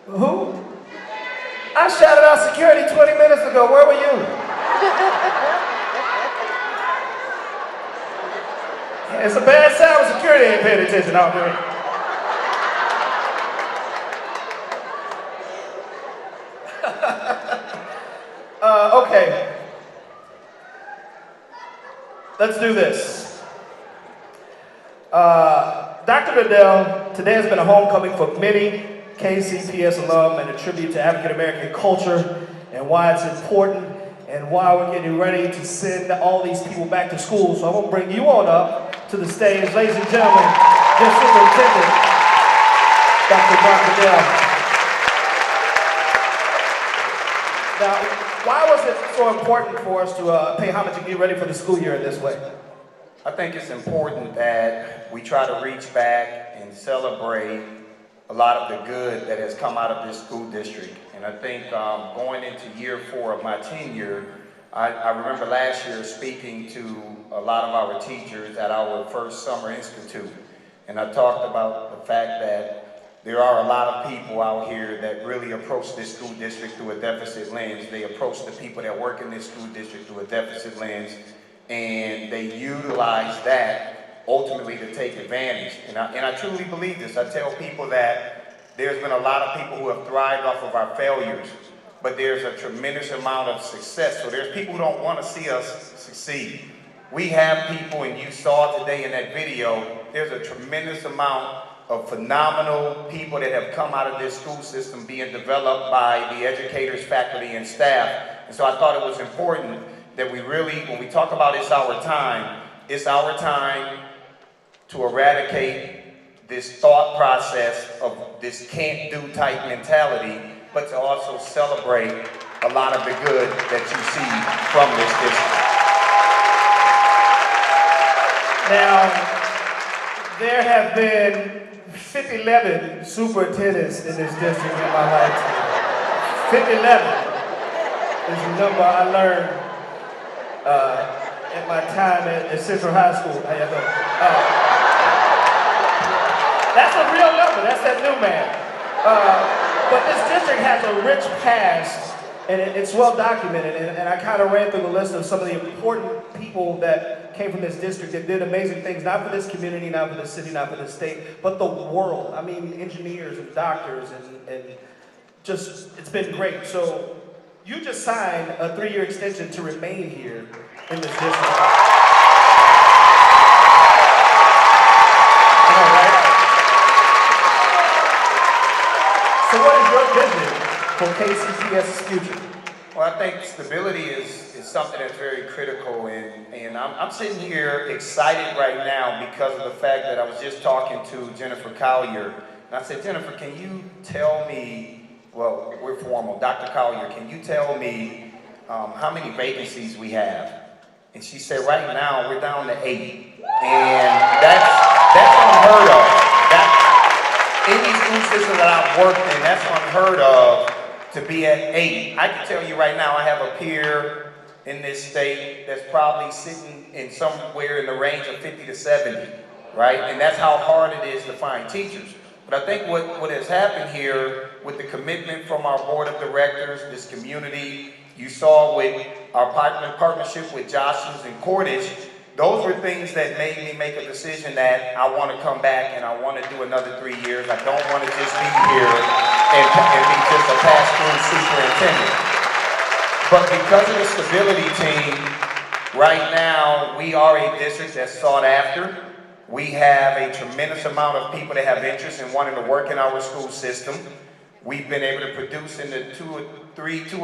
Who? I shouted out security 20 minutes ago. Where were you? It's a bad sound when security ain't paying attention out there. Okay. Let's do this. Dr. Bedell, today has been a homecoming for many KCPS alum and a tribute to African American culture and why it's important and why we're getting ready to send all these people back to school. So I'm going to bring you on up to the stage. Ladies and gentlemen, your Superintendent, Dr. Bedell. Now, why was it so important for us to pay homage and get ready for the school year in this way? I think it's important that we try to reach back and celebrate a lot of the good that has come out of this school district. And I think going into year 4 of my tenure, I remember last year speaking to a lot of our teachers at our first summer institute. And I talked about the fact that there are a lot of people out here that really approach this school district through a deficit lens. They approach the people that work in this school district through a deficit lens, and they utilize that ultimately to take advantage. And I truly believe this. I tell people that there's been a lot of people who have thrived off of our failures, but there's a tremendous amount of success. So there's people who don't want to see us succeed. We have people, and you saw today in that video, there's a tremendous amount of phenomenal people that have come out of this school system being developed by the educators, faculty, and staff. And so I thought it was important that we really, when we talk about it's our time to eradicate this thought process of this can't-do type mentality, but to also celebrate a lot of the good that you see from this Now, there have been 11 superintendents in this district in my lifetime. 11 is the number I learned at my time at Central High School. How you doing? That's a real number. That's that new man. But this district has a rich past, and it's well documented. And I kind of ran through the list of some of the important people that came from this district that did amazing things, not for this community, not for this city, not for this state, but the world. I mean, engineers and doctors and just, it's been great. So you just signed a 3-year extension to remain here in this district. All right. So what is your vision for KCPS's future? Well, I think stability is something that's very critical, and I'm sitting here excited right now because of the fact that I was just talking to Jennifer Collier, and I said, Jennifer, can you tell me, well, we're formal, Dr. Collier, can you tell me how many vacancies we have? And she said, right now, we're down to 8, and that's unheard of. In these school systems that I've worked in, that's unheard of to be at 8. I can tell you right now, I have a peer in this state that's probably sitting in somewhere in the range of 50 to 70, right? And that's how hard it is to find teachers. But I think what has happened here with the commitment from our board of directors, this community, you saw with our partnership with Joshlins and Cordish, those were things that made me make a decision that I want to come back and I want to do another 3 years. I don't want to just be here and be just a pass-through superintendent. But because of the stability team, right now we are a district that's sought after. We have a tremendous amount of people that have interest in wanting to work in our school system. We've been able to produce in the 2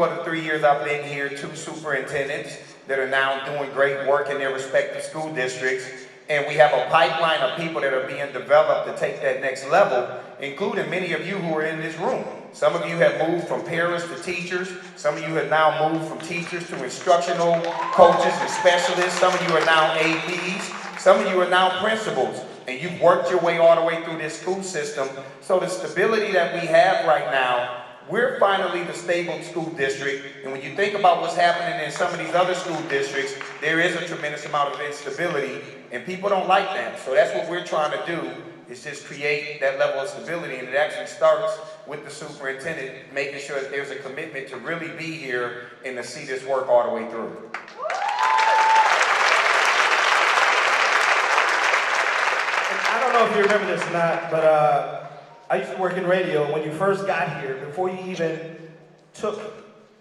out of 3 years I've been here, 2 superintendents that are now doing great work in their respective school districts. And we have a pipeline of people that are being developed to take that next level, including many of you who are in this room. Some of you have moved from parents to teachers. Some of you have now moved from teachers to instructional coaches and specialists. Some of you are now APs. Some of you are now principals. And you've worked your way all the way through this school system. So the stability that we have right now, we're finally the stable school district. And when you think about what's happening in some of these other school districts, there is a tremendous amount of instability, and people don't like that. So that's what we're trying to do, is just create that level of stability, and it actually starts with the superintendent making sure that there's a commitment to really be here and to see this work all the way through. I don't know if you remember this or not, but I used to work in radio. When you first got here, before you even took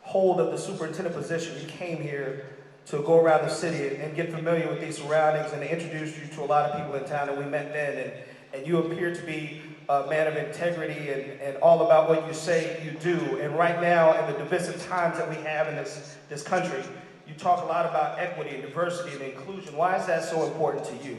hold of the superintendent position, you came here to go around the city and get familiar with these surroundings, and they introduced you to a lot of people in town, and we met then, and you appear to be a man of integrity and all about what you say you do. And right now, in the divisive times that we have in this country, you talk a lot about equity and diversity and inclusion. Why is that so important to you?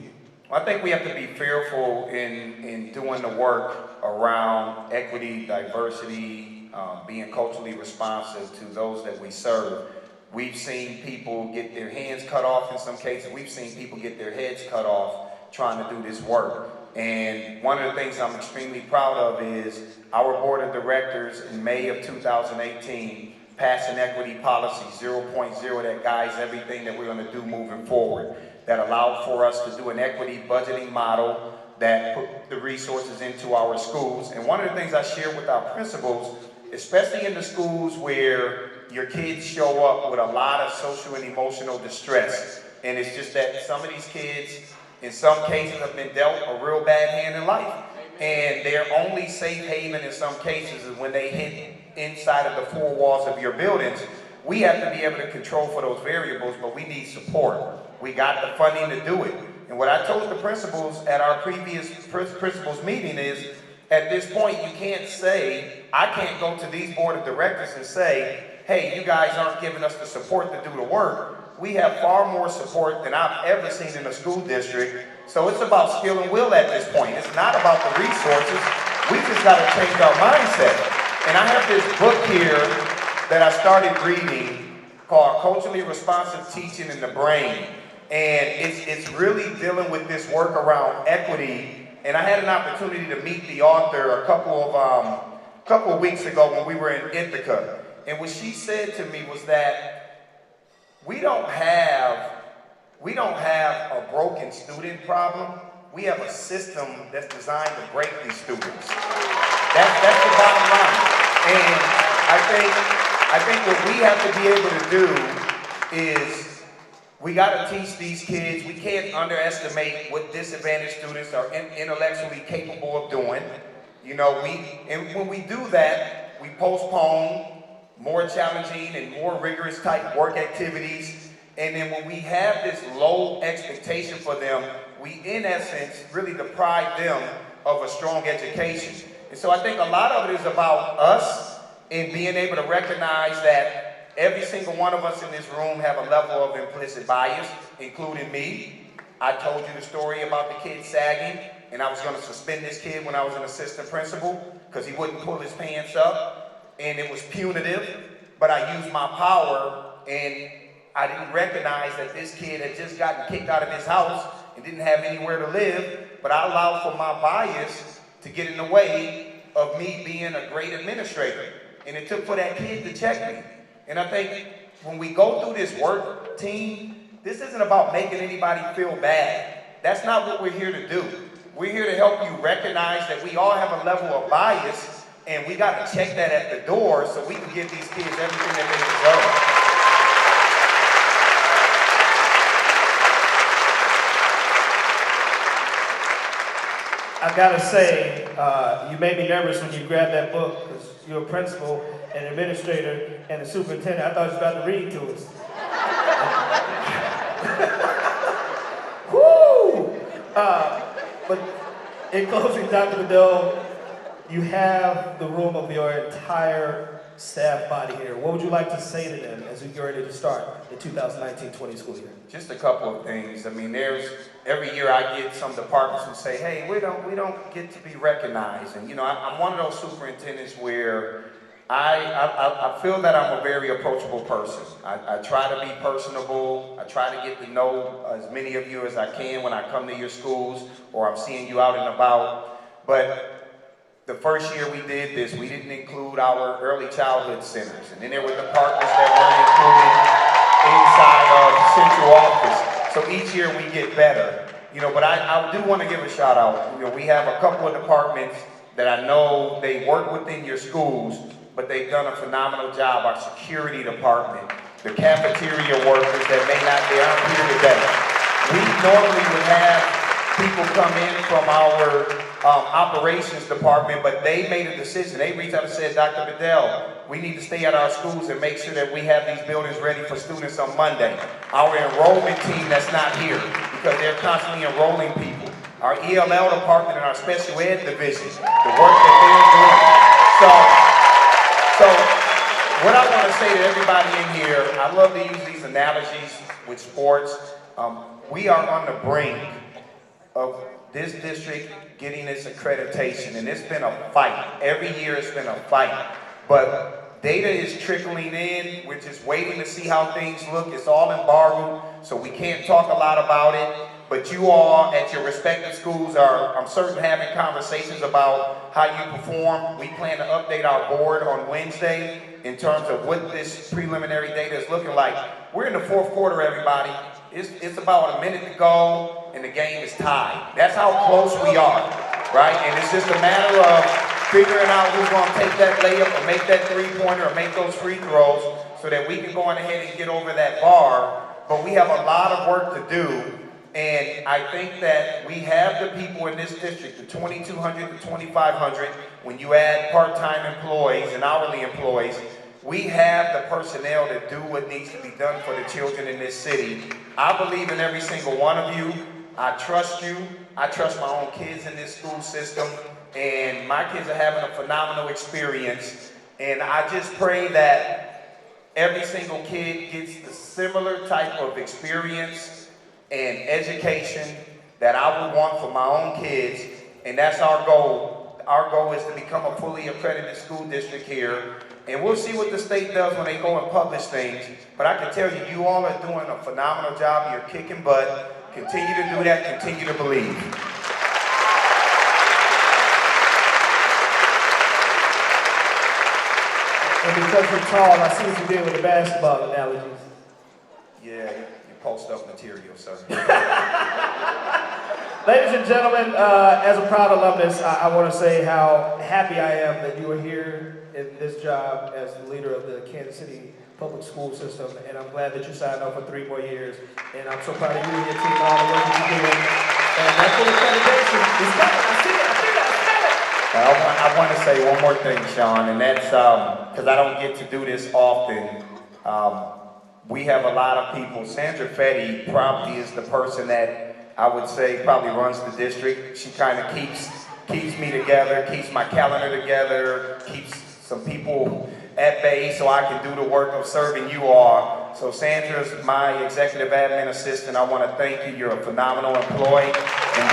Well, I think we have to be fearful in doing the work around equity, diversity, being culturally responsive to those that we serve. We've seen people get their hands cut off in some cases. We've seen people get their heads cut off trying to do this work. And one of the things I'm extremely proud of is our board of directors in May of 2018 passed an equity policy 0.0 that guides everything that we're going to do moving forward, that allowed for us to do an equity budgeting model that put the resources into our schools. And one of the things I share with our principals, especially in the schools where your kids show up with a lot of social and emotional distress, and it's just that some of these kids, in some cases, have been dealt a real bad hand in life, and their only safe haven in some cases is when they hit inside of the four walls of your buildings. We have to be able to control for those variables, but we need support. We got the funding to do it. And what I told the principals at our previous principals meeting is, at this point, you can't say, I can't go to these board of directors and say, hey, you guys aren't giving us the support to do the work. We have far more support than I've ever seen in a school district. So it's about skill and will at this point. It's not about the resources. We just got to change our mindset. And I have this book here that I started reading called Culturally Responsive Teaching in the Brain. And it's really dealing with this work around equity. And I had an opportunity to meet the author a couple of weeks ago when we were in Ithaca. And what she said to me was that we don't have a broken student problem. We have a system that's designed to break these students. That's the bottom line. And I think what we have to be able to do is we got to teach these kids. We can't underestimate what disadvantaged students are intellectually capable of doing. You know, and when we do that, we postpone more challenging and more rigorous type work activities. And then when we have this low expectation for them, we in essence really deprive them of a strong education. And so I think a lot of it is about us and being able to recognize that every single one of us in this room have a level of implicit bias, including me. I told you the story about the kid sagging, and I was going to suspend this kid when I was an assistant principal because he wouldn't pull his pants up. And it was punitive, but I used my power, and I didn't recognize that this kid had just gotten kicked out of his house and didn't have anywhere to live, but I allowed for my bias to get in the way of me being a great administrator. And it took for that kid to check me. And I think when we go through this work, team, this isn't about making anybody feel bad. That's not what we're here to do. We're here to help you recognize that we all have a level of bias, and we got to check that at the door so we can give these kids everything that they deserve. I gotta say, you made me nervous when you grabbed that book because you're a principal, an administrator, and a superintendent. I thought you was about to read to us. Woo! But in closing, Dr. Bedell, you have the room of your entire staff body here. What would you like to say to them as we get ready to start the 2019-20 school year? Just a couple of things. I mean, every year I get some departments who say, hey, we don't get to be recognized. And you know, I'm one of those superintendents where I feel that I'm a very approachable person. I try to be personable. I try to get to know as many of you as I can when I come to your schools or I'm seeing you out and about. But the first year we did this, we didn't include our early childhood centers. And then there were departments that weren't included inside of central office. So each year we get better. But I do want to give a shout out. We have a couple of departments that I know they work within your schools, but they've done a phenomenal job. Our security department, the cafeteria workers that they aren't here today. We normally would have people come in from our operations department, but they made a decision. They reached out and said, Dr. Bedell, we need to stay at our schools and make sure that we have these buildings ready for students on Monday. Our enrollment team that's not here, because they're constantly enrolling people. Our ELL department and our special ed division, the work that they're doing. So what I want to say to everybody in here, I love to use these analogies with sports. We are on the brink of this district getting its accreditation, and it's been a fight. Every year it's been a fight. But data is trickling in. We're just waiting to see how things look. It's all embargoed, so we can't talk a lot about it. But you all at your respective schools are, I'm certain, having conversations about how you perform. We plan to update our board on Wednesday in terms of what this preliminary data is looking like. We're in the fourth quarter, everybody. It's about a minute to go, and the game is tied. That's how close we are, right? And it's just a matter of figuring out who's going to take that layup or make that three-pointer or make those free throws so that we can go on ahead and get over that bar. But we have a lot of work to do, and I think that we have the people in this district, the 2,200 to 2,500, when you add part-time employees and hourly employees, we have the personnel to do what needs to be done for the children in this city. I believe in every single one of you. I trust you. I trust my own kids in this school system. And my kids are having a phenomenal experience. And I just pray that every single kid gets the similar type of experience and education that I would want for my own kids. And that's our goal. Our goal is to become a fully accredited school district here. And we'll see what the state does when they go and publish things. But I can tell you, you all are doing a phenomenal job. You're kicking butt. Continue to do that. Continue to believe. And because you're tall, I see what you did with the basketball analogies. Yeah, you post up material, sir. Ladies and gentlemen, as a proud alumnus, I want to say how happy I am that you are here in this job as the leader of the Kansas City public school system, and I'm glad that you signed on for 3 more years. And I'm so proud of you and your team and all the work that you're doing. And that full accreditation is coming. I see it. I want to say one more thing, Sean, and that's because I don't get to do this often. We have a lot of people. Sandra Fetty probably is the person that I would say probably runs the district. She kind of keeps me together, keeps my calendar together, keeps some people at bay so I can do the work of serving you all. So Sandra's my executive admin assistant. I want to thank you. You're a phenomenal employee. And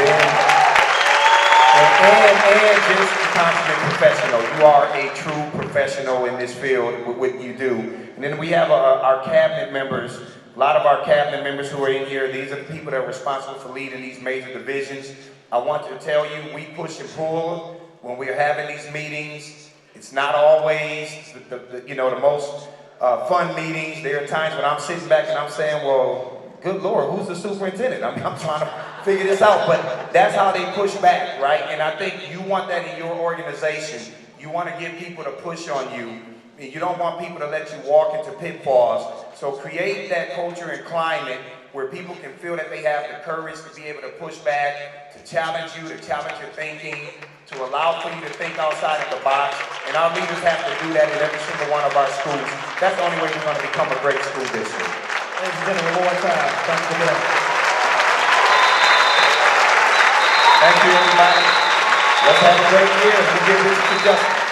just a consummate professional. You are a true professional in this field with what you do. And then we have our cabinet members. A lot of our cabinet members who are in here, these are the people that are responsible for leading these major divisions. I want to tell you, we push and pull when we're having these meetings. It's not always the most fun meetings. There are times when I'm sitting back and I'm saying, well, good Lord, who's the superintendent? I'm trying to figure this out, but that's how they push back, right? And I think you want that in your organization. You want to give people to push on you. You don't want people to let you walk into pitfalls. So create that culture and climate where people can feel that they have the courage to be able to push back, to challenge you, to challenge your thinking, to allow for you to think outside of the box. And our leaders have to do that in every single one of our schools. That's the only way you're going to become a great school district. Ladies and gentlemen, one more time. Thank you again. Thank you, everybody. Let's have a great year. We'll give this to Justin.